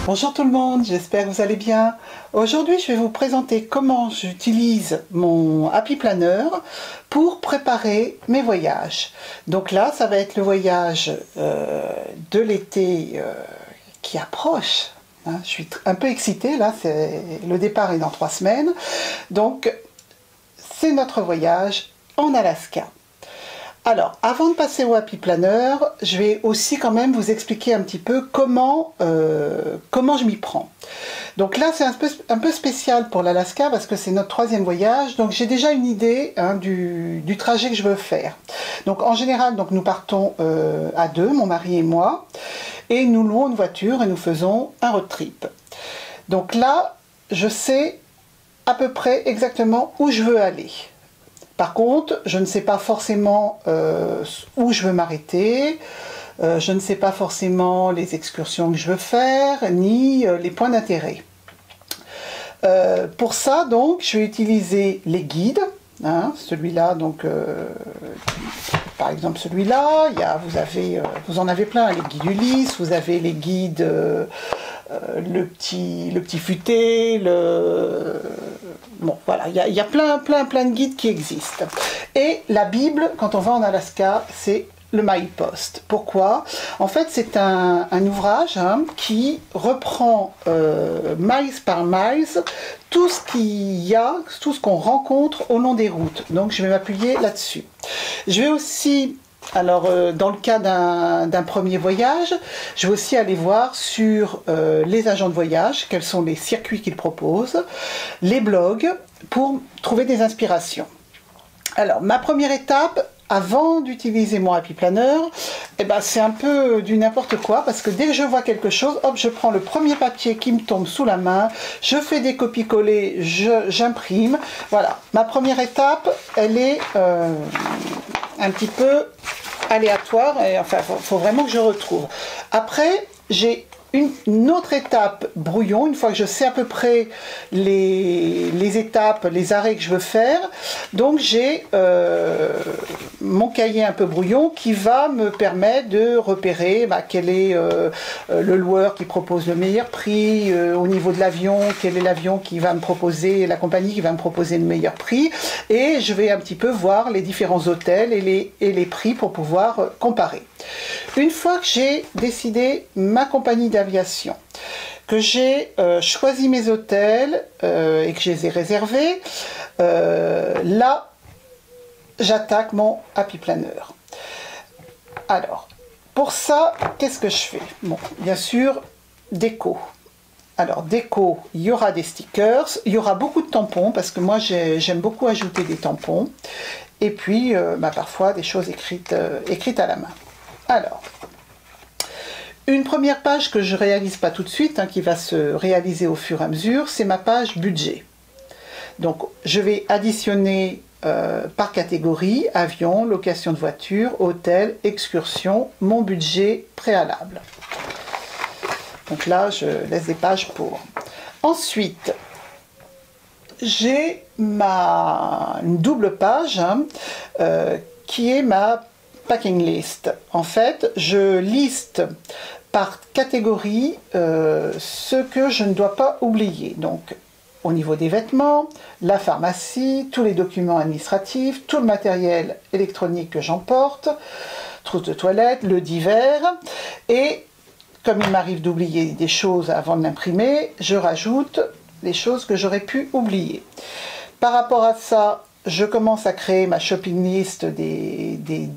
Bonjour tout le monde, j'espère que vous allez bien. Aujourd'hui, je vais vous présenter comment j'utilise mon Happy Planner pour préparer mes voyages. Donc là, ça va être le voyage de l'été qui approche. Je suis un peu excitée, là, le départ est dans 3 semaines. Donc, c'est notre voyage en Alaska. Alors, avant de passer au Happy Planner, je vais aussi quand même vous expliquer un petit peu comment je m'y prends. Donc là, c'est un peu spécial pour l'Alaska parce que c'est notre 3e voyage. Donc j'ai déjà une idée du trajet que je veux faire. Donc en général, nous partons à 2, mon mari et moi, et nous louons une voiture et nous faisons un road trip. Donc là, je sais à peu près exactement où je veux aller. Par contre, je ne sais pas forcément où je veux m'arrêter, je ne sais pas forcément les excursions que je veux faire, ni les points d'intérêt. Pour ça, donc, je vais utiliser les guides. Celui-là, donc, par exemple celui-là, vous en avez plein, les guides Ulysse, vous avez les guides le petit futé, bon voilà, il y a plein de guides qui existent. Et la Bible, quand on va en Alaska, c'est le Milepost. Pourquoi? En fait, c'est un ouvrage qui reprend miles par miles tout ce qu'il y a, tout ce qu'on rencontre au long des routes. Donc, je vais m'appuyer là-dessus. Je vais aussi, alors dans le cas d'un premier voyage, je vais aussi aller voir sur les agents de voyage, quels sont les circuits qu'ils proposent, les blogs, pour trouver des inspirations. Alors, ma première étape, avant d'utiliser mon Happy Planner, c'est un peu du n'importe quoi, parce que dès que je vois quelque chose, hop, je prends le premier papier qui me tombe sous la main, je fais des copies-coller, j'imprime. Voilà, ma première étape, elle est un petit peu aléatoire, et enfin, faut vraiment que je retrouve. Après, j'ai une autre étape brouillon, une fois que je sais à peu près les étapes, les arrêts que je veux faire. Donc j'ai mon cahier un peu brouillon qui va me permettre de repérer quel est le loueur qui propose le meilleur prix, au niveau de l'avion, quel est l'avion qui va me proposer, la compagnie qui va me proposer le meilleur prix, et je vais un petit peu voir les différents hôtels et les prix pour pouvoir comparer. Une fois que j'ai décidé ma compagnie d'aviation, que j'ai choisi mes hôtels et que je les ai réservés, là, j'attaque mon Happy Planner. Alors, pour ça, qu'est-ce que je fais? Bon, bien sûr, déco. Alors, déco, il y aura des stickers, il y aura beaucoup de tampons, parce que moi, j'aime beaucoup ajouter des tampons, et puis, parfois, des choses écrites à la main. Alors, une première page que je ne réalise pas tout de suite, qui va se réaliser au fur et à mesure, c'est ma page budget. Donc, je vais additionner par catégorie, avion, location de voiture, hôtel, excursion, mon budget préalable. Donc là, je laisse des pages pour. Ensuite, j'ai une double page qui est ma packing list. En fait, je liste par catégorie ce que je ne dois pas oublier. Donc, au niveau des vêtements, la pharmacie, tous les documents administratifs, tout le matériel électronique que j'emporte, trousse de toilette, le divers, et comme il m'arrive d'oublier des choses avant de l'imprimer, je rajoute les choses que j'aurais pu oublier. Par rapport à ça, je commence à créer ma shopping list des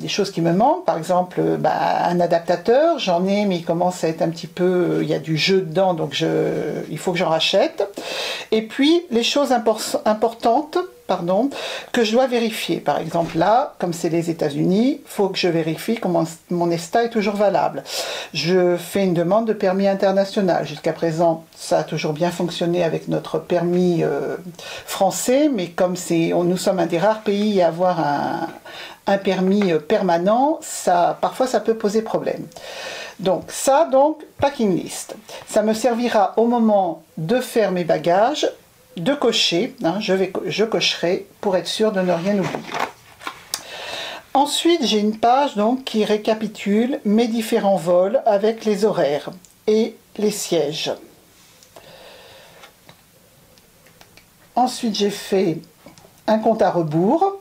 choses qui me manquent. Par exemple, un adaptateur, j'en ai, mais il commence à être un petit peu, il y a du jeu dedans, donc il faut que j'en rachète. Et puis, les choses importantes, que je dois vérifier. Par exemple, là, comme c'est les États-Unis, il faut que je vérifie que mon ESTA est toujours valable. Je fais une demande de permis international. Jusqu'à présent, ça a toujours bien fonctionné avec notre permis français, mais comme nous sommes un des rares pays à avoir un permis permanent, parfois ça peut poser problème. Donc, packing list. Ça me servira au moment de faire mes bagages, de cocher, je cocherai pour être sûr de ne rien oublier. Ensuite, j'ai une page qui récapitule mes différents vols avec les horaires et les sièges. Ensuite, j'ai fait un compte à rebours.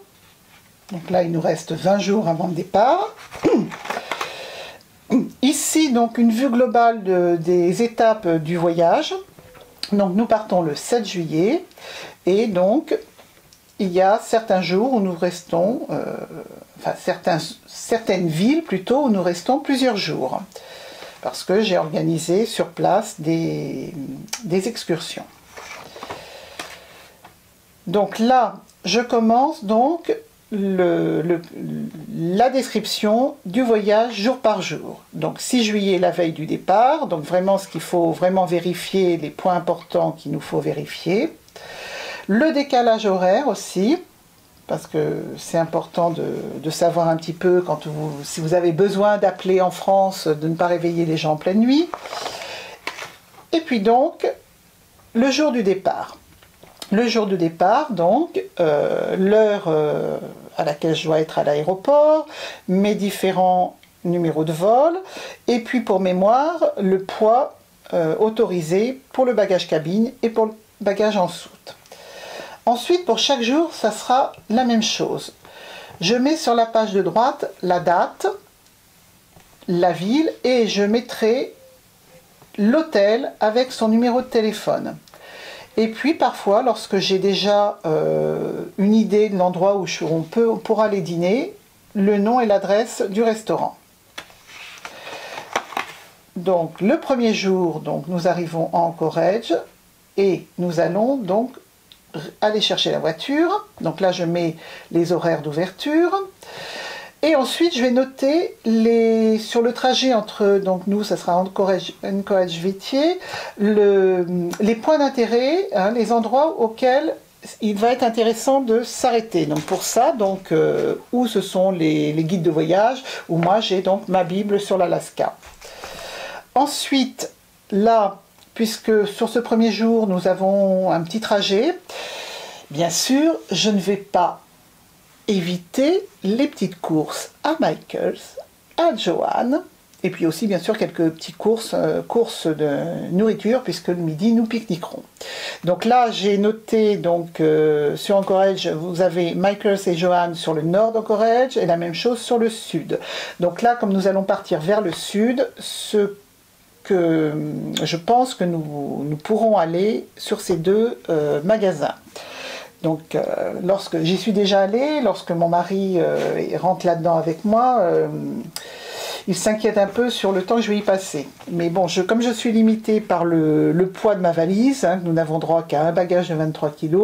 Donc là, il nous reste 20 jours avant le départ. Ici, donc, une vue globale des étapes du voyage. Donc, nous partons le 7 juillet. Et donc, il y a certains jours où nous restons, enfin, certaines villes plutôt, où nous restons plusieurs jours. Parce que j'ai organisé sur place des excursions. Donc là, je commence donc la description du voyage jour par jour. Donc 6 juillet, la veille du départ, donc vraiment ce qu'il faut vraiment vérifier, les points importants qu'il nous faut vérifier. Le décalage horaire aussi, parce que c'est important de savoir un petit peu, si vous avez besoin d'appeler en France, de ne pas réveiller les gens en pleine nuit. Et puis donc, le jour du départ. Le jour du départ, donc, l'heure à laquelle je dois être à l'aéroport, mes différents numéros de vol, et puis pour mémoire, le poids autorisé pour le bagage cabine et pour le bagage en soute. Ensuite, pour chaque jour, ça sera la même chose. Je mets sur la page de droite la date, la ville, et je mettrai l'hôtel avec son numéro de téléphone. Et puis parfois, lorsque j'ai déjà une idée de l'endroit où on pourra aller dîner, le nom et l'adresse du restaurant. Donc le premier jour, donc, nous arrivons en Anchorage et nous allons donc aller chercher la voiture. Donc là, je mets les horaires d'ouverture. Et ensuite, je vais noter sur le trajet entre, donc nous, ça sera Anchorage-Whittier, les points d'intérêt, hein, les endroits auxquels il va être intéressant de s'arrêter. Donc pour ça, donc, où ce sont les guides de voyage, où moi j'ai donc ma Bible sur l'Alaska. Ensuite, là, puisque sur ce premier jour, nous avons un petit trajet, bien sûr, je ne vais pas éviter les petites courses à Michael's, à Joanne, et puis aussi bien sûr quelques petites courses de nourriture, puisque le midi nous pique-niquerons. Donc là j'ai noté, donc sur Anchorage, vous avez Michael's et Joanne sur le nord d'Anchorage, et la même chose sur le sud. Donc là, comme nous allons partir vers le sud, ce que je pense que nous pourrons aller sur ces deux magasins. Donc, lorsque j'y suis déjà allée, lorsque mon mari rentre là-dedans avec moi, il s'inquiète un peu sur le temps que je vais y passer. Mais bon, comme je suis limitée par le poids de ma valise, hein, nous n'avons droit qu'à un bagage de 23 kg,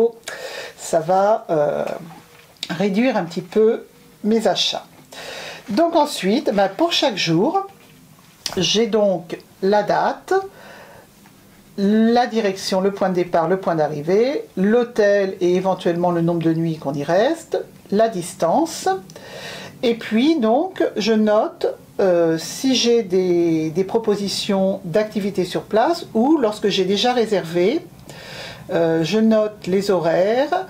ça va réduire un petit peu mes achats. Donc ensuite, pour chaque jour, j'ai donc la date, la direction, le point de départ, le point d'arrivée, l'hôtel et éventuellement le nombre de nuits qu'on y reste, la distance. Et puis donc je note si j'ai des propositions d'activités sur place ou lorsque j'ai déjà réservé, je note les horaires,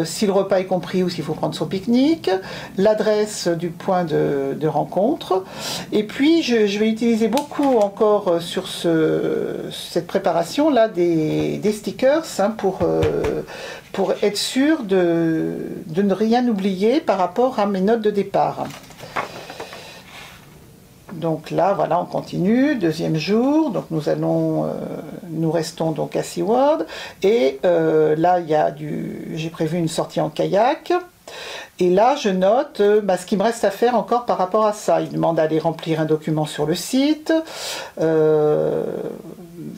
si le repas est compris ou s'il faut prendre son pique-nique, l'adresse du point de rencontre. Et puis je vais utiliser beaucoup encore sur cette préparation-là des stickers, hein, pour être sûr de ne rien oublier par rapport à mes notes de départ. Donc là, voilà, on continue, deuxième jour, donc nous restons donc à Seward, et là, j'ai prévu une sortie en kayak, et là, je note ce qui me reste à faire encore par rapport à ça. Il demande d'aller remplir un document sur le site,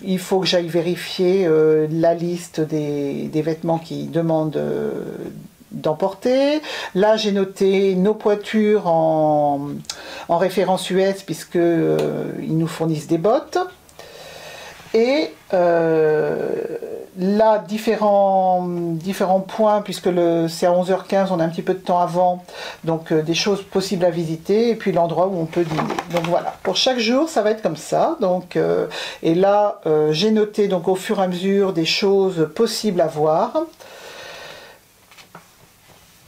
il faut que j'aille vérifier la liste des vêtements qu'il demande d'emporter. Là, j'ai noté nos pointures en référence US, puisque ils nous fournissent des bottes. Et là, différents points, puisque c'est à 11h15, on a un petit peu de temps avant, donc des choses possibles à visiter, et puis l'endroit où on peut dîner. Donc voilà, pour chaque jour, ça va être comme ça. Donc, et là, j'ai noté donc au fur et à mesure des choses possibles à voir.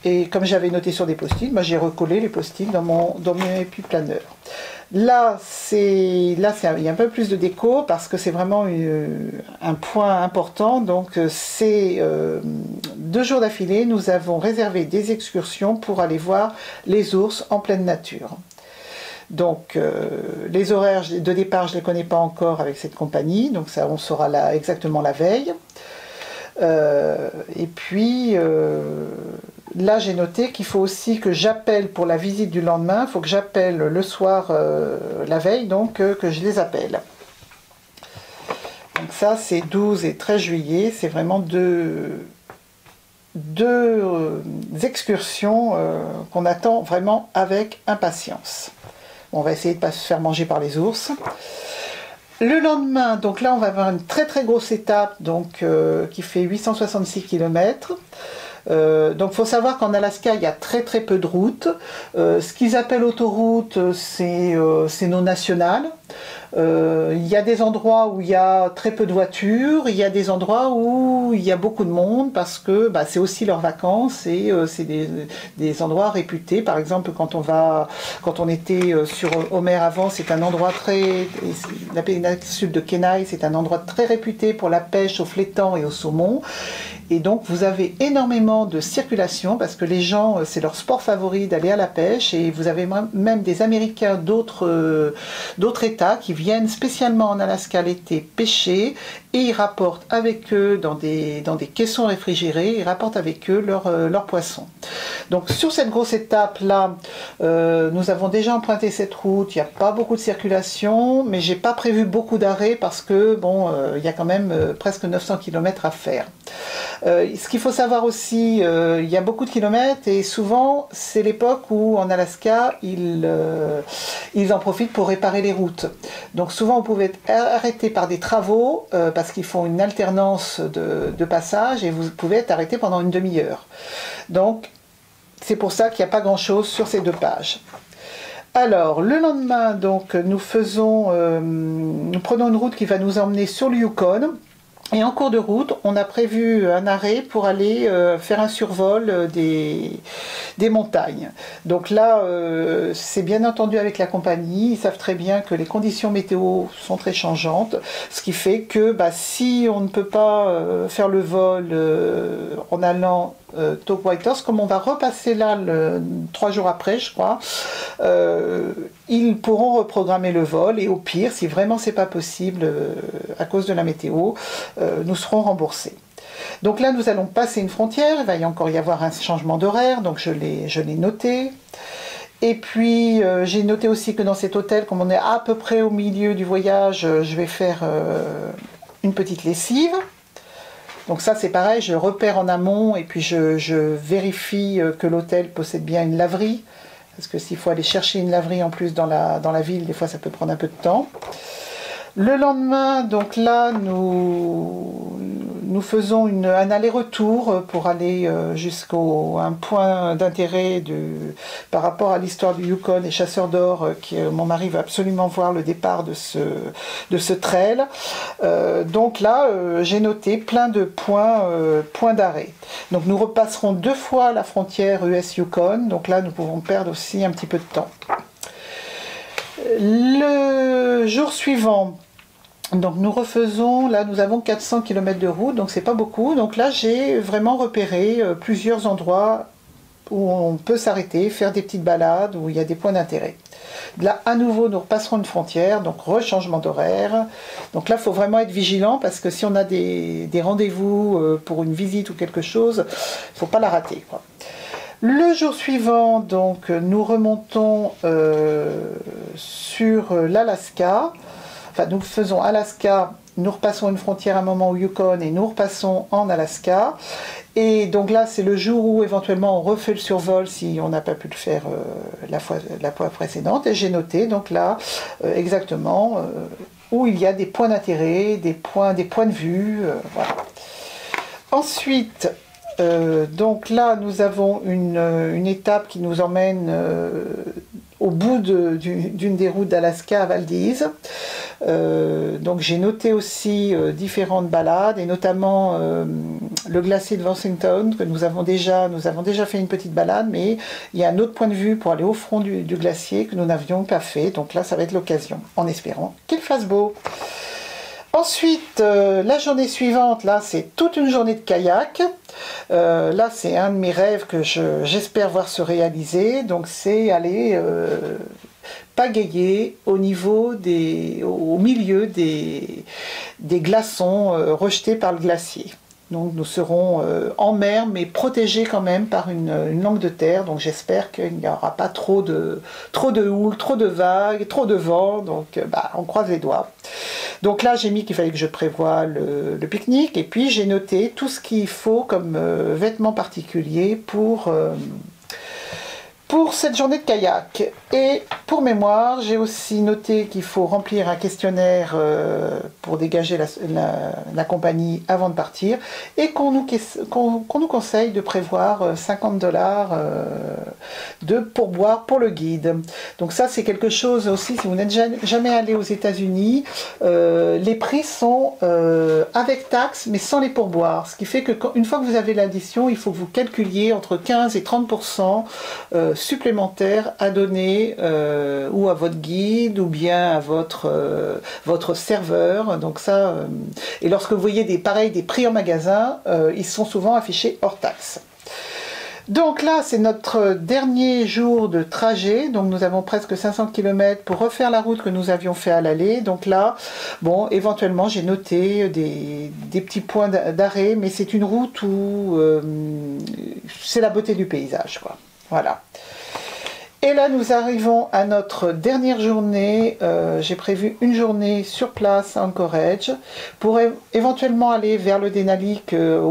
Et comme j'avais noté sur des post-it, j'ai recollé les post-it dans mes planeurs. Là, il y a un peu plus de déco parce que c'est vraiment un point important. Donc, c'est 2 jours d'affilée, nous avons réservé des excursions pour aller voir les ours en pleine nature. Donc, les horaires de départ, je ne les connais pas encore avec cette compagnie, donc ça, on saura là exactement la veille. Et puis, là, j'ai noté qu'il faut aussi que j'appelle pour la visite du lendemain. Il faut que j'appelle le soir, la veille, donc que je les appelle. Donc ça, c'est 12 et 13 juillet. C'est vraiment deux excursions qu'on attend vraiment avec impatience. On va essayer de ne pas se faire manger par les ours. Le lendemain, donc là, on va avoir une très très grosse étape donc, qui fait 866 km. Donc il faut savoir qu'en Alaska, il y a très très peu de routes. Ce qu'ils appellent autoroute, c'est non national. Il y a des endroits où il y a très peu de voitures, il y a des endroits où il y a beaucoup de monde parce que c'est aussi leurs vacances et c'est des endroits réputés. Par exemple, quand on était sur Homer avant, c'est un endroit la péninsule de Kenai, c'est un endroit très réputé pour la pêche au flétan et au saumon. Et donc vous avez énormément de circulation parce que les gens, c'est leur sport favori d'aller à la pêche et vous avez même des Américains d'autres États qui viennent spécialement en Alaska l'été pêcher et ils rapportent avec eux dans des caissons réfrigérés, ils rapportent avec eux leurs poissons. Donc sur cette grosse étape là, nous avons déjà emprunté cette route, il n'y a pas beaucoup de circulation, mais j'ai pas prévu beaucoup d'arrêts parce que bon, il y a quand même presque 900 km à faire. Ce qu'il faut savoir aussi, il y a beaucoup de kilomètres et souvent c'est l'époque où en Alaska ils en profitent pour réparer les routes. Donc souvent vous pouvez être arrêté par des travaux parce qu'ils font une alternance de passage et vous pouvez être arrêté pendant une demi-heure. Donc c'est pour ça qu'il n'y a pas grand chose sur ces 2 pages. Alors le lendemain donc nous prenons une route qui va nous emmener sur le Yukon. Et en cours de route, on a prévu un arrêt pour aller faire un survol des montagnes. Donc là, c'est bien entendu avec la compagnie, ils savent très bien que les conditions météo sont très changeantes, ce qui fait que si on ne peut pas faire le vol en allant Talk Whitehorse, comme on va repasser là 3 jours après, je crois, ils pourront reprogrammer le vol et au pire, si vraiment c'est pas possible à cause de la météo, nous serons remboursés. Donc là, nous allons passer une frontière, il va encore y avoir un changement d'horaire, donc je l'ai noté. Et puis, j'ai noté aussi que dans cet hôtel, comme on est à peu près au milieu du voyage, je vais faire une petite lessive. Donc ça c'est pareil, je repère en amont et puis je vérifie que l'hôtel possède bien une laverie. Parce que s'il faut aller chercher une laverie en plus dans la ville, des fois ça peut prendre un peu de temps. Le lendemain, donc là, nous faisons un aller-retour pour aller jusqu'à un point d'intérêt par rapport à l'histoire du Yukon et chasseurs d'or. Mon mari va absolument voir le départ de ce trail. Donc là, j'ai noté plein de points d'arrêt. Donc nous repasserons 2 fois la frontière US-Yukon. Donc là, nous pouvons perdre aussi un petit peu de temps. Le jour suivant, donc nous refaisons, là nous avons 400 km de route, donc c'est pas beaucoup. Donc là j'ai vraiment repéré plusieurs endroits où on peut s'arrêter, faire des petites balades, où il y a des points d'intérêt. Là à nouveau nous repasserons une frontière, donc rechangement d'horaire. Donc là il faut vraiment être vigilant parce que si on a des rendez-vous pour une visite ou quelque chose, il ne faut pas la rater, quoi. Le jour suivant, donc, nous remontons sur l'Alaska. Enfin, nous faisons Alaska, nous repassons une frontière à un moment au Yukon et nous repassons en Alaska. Et donc là, c'est le jour où éventuellement on refait le survol si on n'a pas pu le faire la fois précédente. Et j'ai noté, donc là, exactement où il y a des points d'intérêt, des points de vue. Voilà. Ensuite, donc là, nous avons une étape qui nous emmène au bout d'une des routes d'Alaska à Valdez. Donc j'ai noté aussi différentes balades, et notamment le glacier de Washington, que nous avons déjà fait une petite balade, mais il y a un autre point de vue pour aller au front du glacier que nous n'avions pas fait. Donc là, ça va être l'occasion, en espérant qu'il fasse beau. Ensuite, la journée suivante, là, c'est toute une journée de kayak. Là, c'est un de mes rêves que j'espère voir se réaliser. Donc, c'est aller pagayer au milieu des glaçons rejetés par le glacier. Donc nous serons en mer, mais protégés quand même par une langue de terre. Donc j'espère qu'il n'y aura pas trop de houle, trop de vagues, trop de vent. Donc on croise les doigts. Donc là, j'ai mis qu'il fallait que je prévoie le pique-nique. Et puis j'ai noté tout ce qu'il faut comme vêtements particuliers pour cette journée de kayak. Et pour mémoire, j'ai aussi noté qu'il faut remplir un questionnaire pour dégager la compagnie avant de partir, et qu'on nous conseille de prévoir 50 $ de pourboire pour le guide. Donc ça, c'est quelque chose aussi, si vous n'êtes jamais allé aux États-Unis, les prix sont avec taxes, mais sans les pourboires. Ce qui fait qu'une fois que vous avez l'addition, il faut que vous calculiez entre 15 et 30% supplémentaires à donner ou à votre guide ou bien à votre serveur. Donc ça, et lorsque vous voyez des prix en magasin, ils sont souvent affichés hors taxe. Donc là, c'est notre dernier jour de trajet. Donc nous avons presque 500 km pour refaire la route que nous avions fait à l'aller. Donc là, bon, éventuellement, j'ai noté des petits points d'arrêt, mais c'est une route où c'est la beauté du paysage, quoi. Voilà. Et là, nous arrivons à notre dernière journée. J'ai prévu une journée sur place à Anchorage pour éventuellement aller vers le Denali que,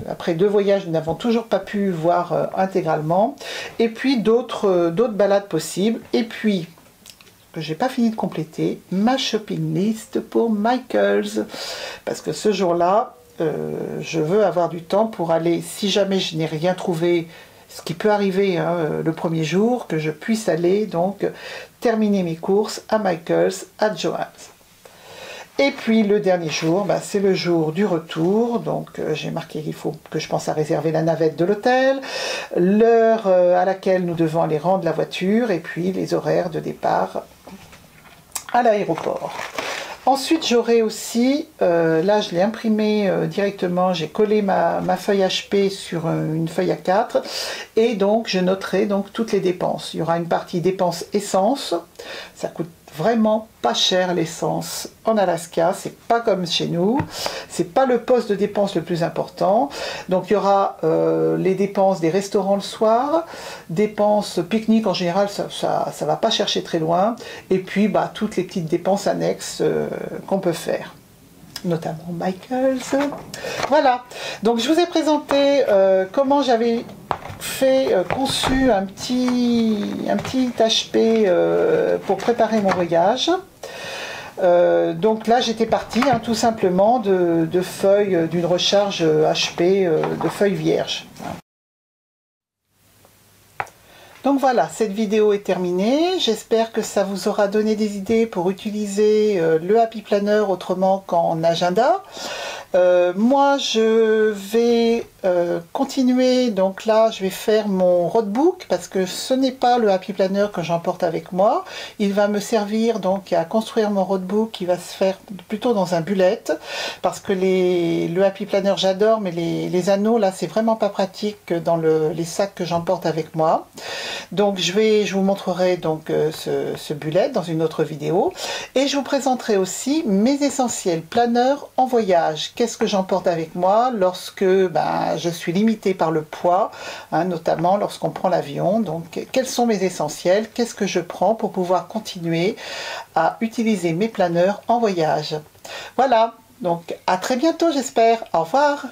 après 2 voyages, nous n'avons toujours pas pu voir intégralement. Et puis d'autres balades possibles. Et puis, que j'ai pas fini de compléter, ma shopping list pour Michaels. Parce que ce jour-là, je veux avoir du temps pour aller, si jamais je n'ai rien trouvé, ce qui peut arriver le premier jour, que je puisse aller donc terminer mes courses à Michaels, à Joann's. Et puis le dernier jour, c'est le jour du retour. Donc j'ai marqué qu'il faut que je pense à réserver la navette de l'hôtel, l'heure à laquelle nous devons aller rendre la voiture, et puis les horaires de départ à l'aéroport. Ensuite, j'aurai aussi, là je l'ai imprimé directement, j'ai collé ma feuille HP sur une feuille A4, et donc je noterai donc toutes les dépenses. Il y aura une partie dépenses essence, ça coûte vraiment pas cher l'essence en Alaska, c'est pas comme chez nous, c'est pas le poste de dépense le plus important. Donc il y aura les dépenses des restaurants le soir, dépenses pique-nique en général, ça va pas chercher très loin, et puis toutes les petites dépenses annexes qu'on peut faire, notamment Michaels. Voilà, donc je vous ai présenté comment j'avais conçu un petit HP pour préparer mon voyage. Donc là j'étais partie tout simplement de feuilles, d'une recharge HP de feuilles vierges. Donc voilà, cette vidéo est terminée. J'espère que ça vous aura donné des idées pour utiliser le Happy Planner autrement qu'en agenda. Moi je vais continuer, donc là je vais faire mon roadbook, parce que ce n'est pas le Happy Planner que j'emporte avec moi. Il va me servir donc à construire mon roadbook, qui va se faire plutôt dans un bullet, parce que le Happy Planner j'adore, mais les anneaux là c'est vraiment pas pratique dans les sacs que j'emporte avec moi. Donc je vous montrerai donc ce bullet dans une autre vidéo, et je vous présenterai aussi mes essentiels planeurs en voyage. Qu'est-ce que j'emporte avec moi lorsque je suis limitée par le poids, notamment lorsqu'on prend l'avion. Donc quels sont mes essentiels, qu'est-ce que je prends pour pouvoir continuer à utiliser mes planeurs en voyage. Voilà, donc à très bientôt j'espère, au revoir.